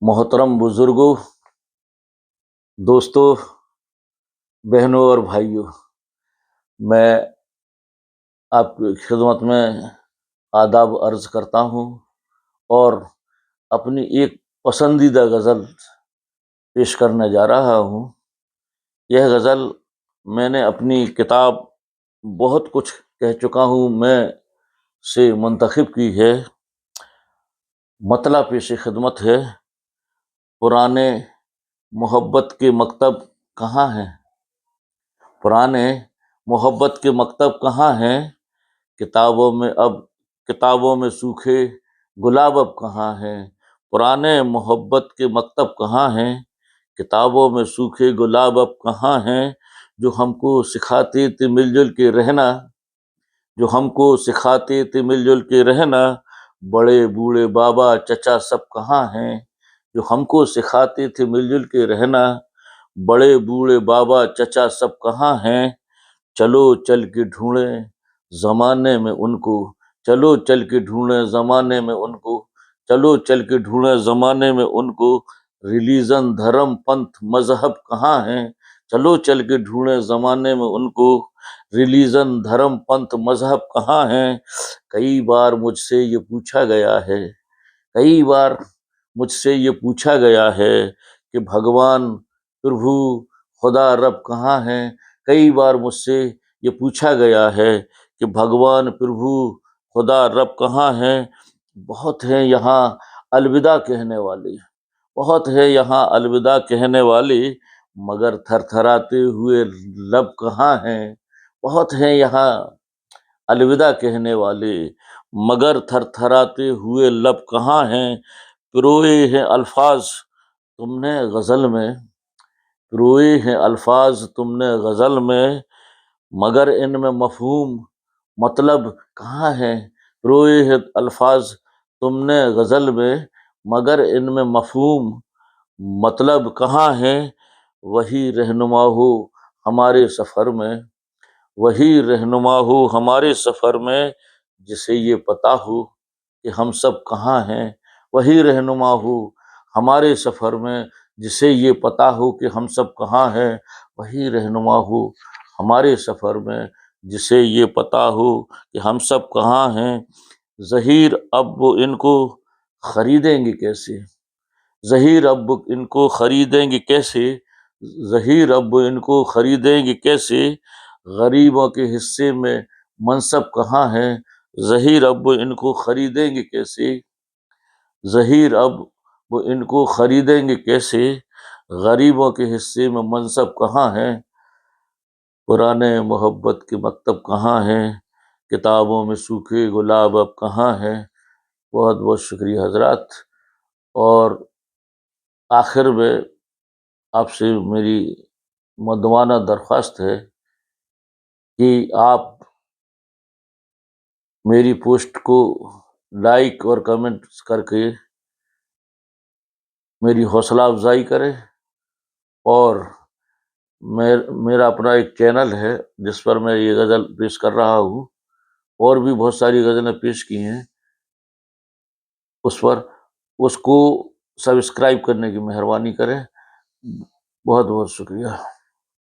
محترم بزرگوں، دوستوں، بہنوں اور بھائیوں، میں آپ کی خدمت میں آداب عرض کرتا ہوں اور اپنی ایک پسندیدہ غزل پیش کرنے جا رہا ہوں۔ یہ غزل میں نے اپنی کتاب بہت کچھ کہہ چکا ہوں میں سے منتخب کی ہے۔ مطلع پیش خدمت ہے: پرانے محبت کے مکتب کہاں ہیں؟ پرانے محبت کے مکتب کہاں ہیں؟ کتابوں میں سوکھے گلاب اب کہاں ہیں؟ پرانے محبت کے مکتب کہاں ہیں؟ کتابوں میں سوکھے گلاب اب کہاں ہیں؟ جو ہم کو سکھاتے تھے مل جل کے رہنا، جو ہم کو سکھاتے تھے مل جل کے رہنا، بڑے بوڑھے بابا چچا سب کہاں ہیں؟ جو ہم کو سکھاتے تھے مل جل کے رہنا، بڑے بوڑھے بابا چچا سب کہاں ہیں؟ چلو چل کے ڈھونڈیں زمانے میں ان کو، چلو چل کے ڈھونڈیں زمانے میں ان کو، چلو چل کے ڈھونڈیں زمانے میں ان کو، ریلیجن دھرم پنتھ مذہب کہاں ہیں؟ چلو چل کے ڈھونڈیں زمانے میں ان کو، ریلیجن دھرم پنتھ مذہب کہاں ہیں؟ کئی بار مجھ سے یہ پوچھا گیا ہے، کئی بار مجھ سے یہ پوچھا گیا ہے کہ بھگوان پربھو خدا رب کہاں ہیں؟ کئی بار مجھ سے یہ پوچھا گیا ہے کہ بھگوان پربھو خدا رب کہاں ہیں؟ بہت ہیں یہاں الوداع کہنے والے، بہت ہے یہاں الوداع کہنے والے، مگر تھر تھراتے ہوئے لب کہاں ہیں؟ بہت ہیں یہاں الوداع کہنے والے، مگر تھر تھراتے ہوئے لب کہاں ہیں؟ پروئے ہیں الفاظ تم نے غزل میں، پروئے ہیں الفاظ تم نے غزل میں، مگر ان میں مفہوم مطلب کہاں ہے؟ پروئے ہیں الفاظ تم نے غزل میں، مگر ان میں مفہوم مطلب کہاں ہے؟ وہی رہنما ہو ہمارے سفر میں، وہی رہنما ہو ہمارے سفر میں، جسے یہ پتہ ہو کہ ہم سب کہاں ہیں۔ وہی رہنما ہو ہمارے سفر میں، جسے یہ پتہ ہو کہ ہم سب کہاں ہیں۔ وہی رہنما ہو ہمارے سفر میں، جسے یہ پتہ ہو کہ ہم سب کہاں ہیں۔ ظہیر اب وہ ان کو خریدیں گے کیسے؟ ظہیر اب ان کو خریدیں گے کیسے؟ ظہیر اب ان کو خریدیں گے کیسے؟ غریبوں کے حصے میں منصب کہاں ہے؟ ظہیر اب ان کو خریدیں گے کیسے؟ ظہیر اب وہ ان کو خریدیں گے کیسے؟ غریبوں کے حصے میں منصب کہاں ہے؟ پرانے محبت کے مکتب کہاں ہیں؟ کتابوں میں سوکھے گلاب اب کہاں ہیں؟ بہت بہت شکریہ حضرات۔ اور آخر میں آپ سے میری مدوانہ درخواست ہے کہ آپ میری پوسٹ کو لائک اور کمنٹ کر کے میری حوصلہ افزائی کریں، اور میرا اپنا ایک چینل ہے جس پر میں یہ غزل پیش کر رہا ہوں، اور بھی بہت ساری غزلیں پیش کی ہیں، اس کو سبسکرائب کرنے کی مہربانی کریں۔ بہت بہت شکریہ۔